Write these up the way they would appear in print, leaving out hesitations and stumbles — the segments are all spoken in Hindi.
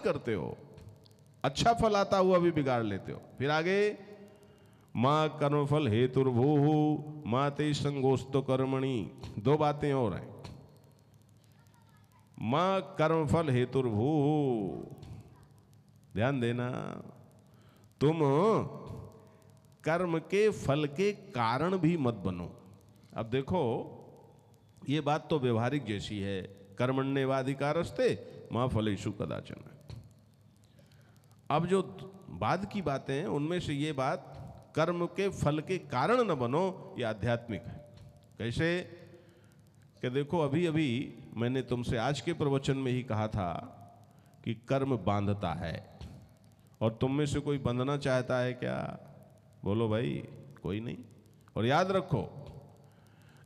करते हो, अच्छा फल आता हुआ भी बिगाड़ लेते हो। फिर आगे, माँ कर्मफल हेतुर्भूः माँ ते संगोस्तो कर्मणि। दो बातें और हैं। माँ कर्मफल हेतुर्भूः, ध्यान देना, तुम कर्म के फल के कारण भी मत बनो। अब देखो, ये बात तो व्यवहारिक जैसी है, कर्मण्येवाधिकारस्ते माँ फलेषु कदाचन। अब जो बाद की बातें हैं उनमें से ये बात, कर्म के फल के कारण न बनो, ये आध्यात्मिक है। कैसे कि देखो, अभी अभी मैंने तुमसे आज के प्रवचन में ही कहा था कि कर्म बांधता है, और तुम में से कोई बंधना चाहता है क्या? बोलो भाई, कोई नहीं। और याद रखो,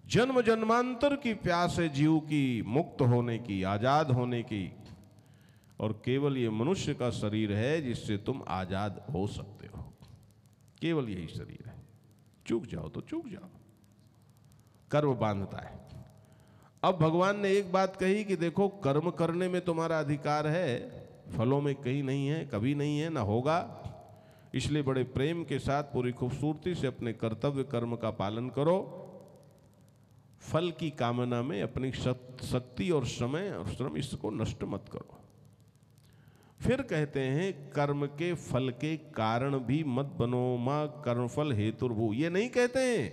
जन्म जन्मांतर की प्यास है जीव की मुक्त होने की, आजाद होने की, और केवल ये मनुष्य का शरीर है जिससे तुम आजाद हो सकते हो। केवल यही शरीर है। चूक जाओ तो चूक जाओ, कर्म बांधता है। अब भगवान ने एक बात कही कि देखो, कर्म करने में तुम्हारा अधिकार है, फलों में कहीं नहीं है, कभी नहीं है, ना होगा। इसलिए बड़े प्रेम के साथ पूरी खूबसूरती से अपने कर्तव्य कर्म का पालन करो। फल की कामना में अपनी शक्ति और समय और श्रम इसको नष्ट मत करो। फिर कहते हैं, कर्म के फल के कारण भी मत बनो, मां कर्मफल हेतुर्भूः। ये नहीं कहते हैं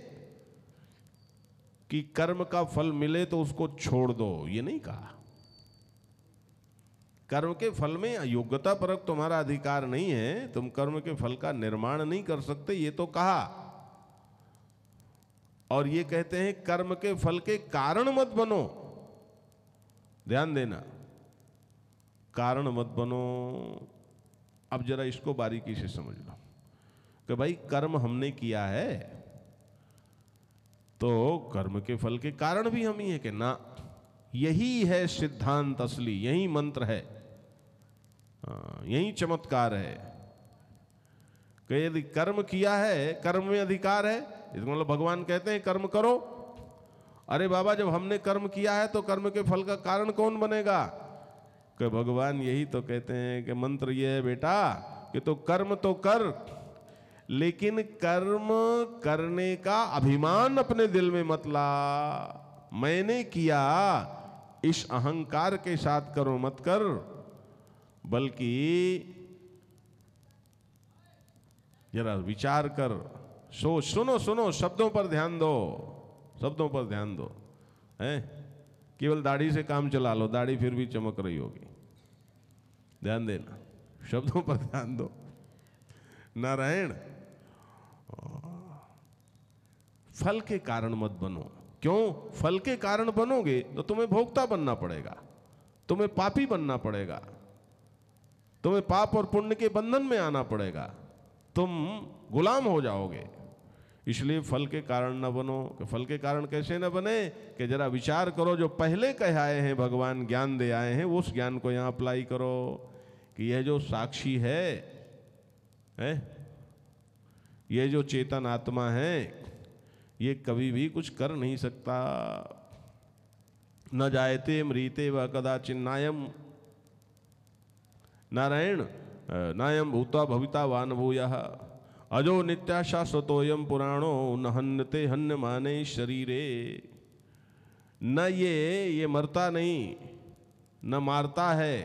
कि कर्म का फल मिले तो उसको छोड़ दो, ये नहीं कहा। कर्म के फल में योग्यता परक तुम्हारा अधिकार नहीं है, तुम कर्म के फल का निर्माण नहीं कर सकते, ये तो कहा। और ये कहते हैं, कर्म के फल के कारण मत बनो। ध्यान देना, कारण मत बनो। अब जरा इसको बारीकी से समझ लो कि भाई, कर्म हमने किया है तो कर्म के फल के कारण भी हम ही है कि ना? यही है सिद्धांत असली, यही मंत्र है, यही चमत्कार है कि यदि कर्म किया है, कर्म में अधिकार है, इसका मतलब भगवान कहते हैं कर्म करो। अरे बाबा, जब हमने कर्म किया है तो कर्म के फल का कारण कौन बनेगा? कि भगवान यही तो कहते हैं कि मंत्र ये है बेटा कि तो कर्म तो कर, लेकिन कर्म करने का अभिमान अपने दिल में मत ला। मैंने किया इस अहंकार के साथ करो मत कर, बल्कि जरा विचार कर, सोच, सुनो सुनो, शब्दों पर ध्यान दो, शब्दों पर ध्यान दो। हैं, केवल दाढ़ी से काम चला लो, दाढ़ी फिर भी चमक रही होगी। ध्यान देना, शब्दों पर ध्यान दो। नारायण, फल के कारण मत बनो। क्यों? फल के कारण बनोगे तो तुम्हें भोक्ता बनना पड़ेगा, तुम्हें पापी बनना पड़ेगा, तुम्हें पाप और पुण्य के बंधन में आना पड़ेगा, तुम गुलाम हो जाओगे। इसलिए फल के कारण न बनो। कि फल के कारण कैसे न बने? कि जरा विचार करो, जो पहले कह आए हैं भगवान, ज्ञान दे आए हैं, उस ज्ञान को यहाँ अप्लाई करो कि यह जो साक्षी है, ये जो चेतन आत्मा है, ये कभी भी कुछ कर नहीं सकता। न जायते मृते व कदाचिन नायम, नारायण, नायम भूता भविता वान भूयः, अजो नित्या शाश्वतोयम पुराणो न हन्यते हन्य माने शरीरे। न ये मरता नहीं, न मारता है,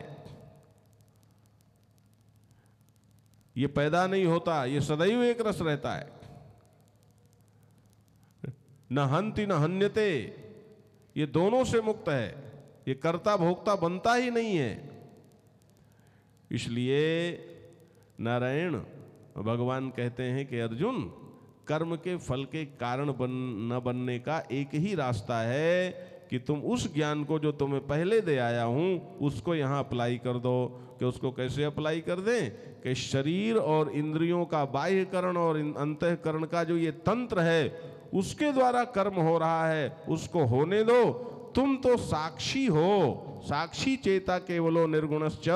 ये पैदा नहीं होता, ये सदैव एक रस रहता है। न हन्ति न हन्यते, ये दोनों से मुक्त है, ये कर्ता भोक्ता बनता ही नहीं है। इसलिए नारायण भगवान कहते हैं कि अर्जुन, कर्म के फल के कारण न बनने का एक ही रास्ता है कि तुम उस ज्ञान को जो तुम्हें पहले दे आया हूं उसको यहां अप्लाई कर दो। कि उसको कैसे अप्लाई कर दें? कि शरीर और इंद्रियों का बाह्यकरण और अंतःकरण का जो ये तंत्र है उसके द्वारा कर्म हो रहा है, उसको होने दो। तुम तो साक्षी हो, साक्षी चेता केवलो निर्गुणश्च,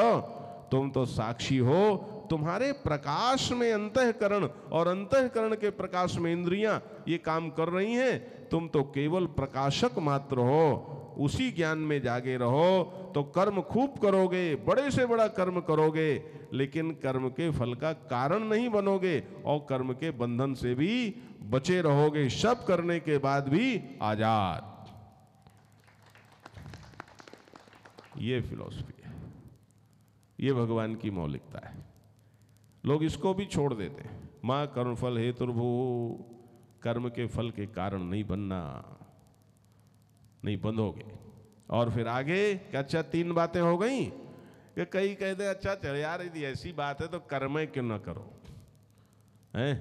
तुम तो साक्षी हो। तुम्हारे प्रकाश में अंतःकरण और अंतःकरण के प्रकाश में इंद्रियां ये काम कर रही हैं, तुम तो केवल प्रकाशक मात्र हो। उसी ज्ञान में जागे रहो, तो कर्म खूब करोगे, बड़े से बड़ा कर्म करोगे, लेकिन कर्म के फल का कारण नहीं बनोगे और कर्म के बंधन से भी बचे रहोगे, सब करने के बाद भी आजाद। ये फिलॉसफी है, ये भगवान की मौलिकता है। लोग इसको भी छोड़ देते हैं। मां कर्मफल हेतुर्भू, कर्म के फल के कारण नहीं बनना, नहीं बंधोगे। और फिर आगे क्या, अच्छा 3 बातें हो गई कि कई कहते हैं अच्छा चल यार यदि ऐसी बात है तो कर्म क्यों ना करो, हैं?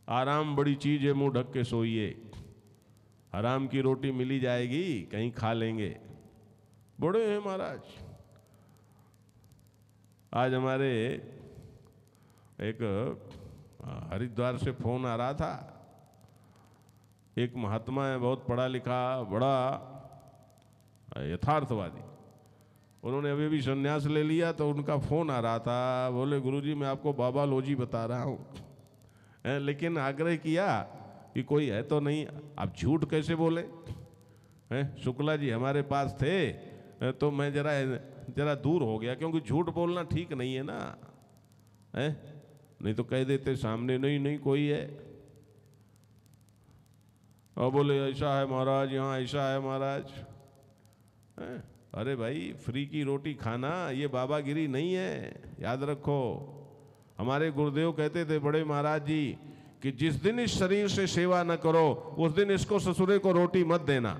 आराम बड़ी चीज है, मुंह ढक के सोइए, हराम की रोटी मिली जाएगी, कहीं खा लेंगे। बड़े हैं महाराज। आज हमारे एक हरिद्वार से फोन आ रहा था, एक महात्मा है, बहुत पढ़ा लिखा, बड़ा यथार्थवादी, उन्होंने अभी भी संन्यास ले लिया, तो उनका फोन आ रहा था, बोले गुरुजी मैं आपको बाबा लोजी बता रहा हूँ, लेकिन आग्रह किया कि कोई है तो नहीं, आप झूठ कैसे बोले हैं? शुक्ला जी हमारे पास थे तो मैं जरा दूर हो गया, क्योंकि झूठ बोलना ठीक नहीं है ना, है? नहीं तो कह देते सामने नहीं कोई है, और बोले ऐसा है महाराज, यहाँ ऐसा है महाराज। अरे भाई फ्री की रोटी खाना ये बाबागिरी नहीं है, याद रखो। हमारे गुरुदेव कहते थे बड़े महाराज जी कि जिस दिन इस शरीर से सेवा न करो उस दिन इसको ससुरे को रोटी मत देना।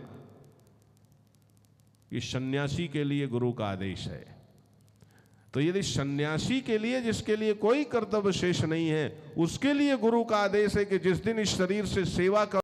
ये सन्यासी के लिए गुरु का आदेश है। तो यदि सन्यासी के लिए, जिसके लिए कोई कर्तव्य शेष नहीं है, उसके लिए गुरु का आदेश है कि जिस दिन इस शरीर से सेवा करो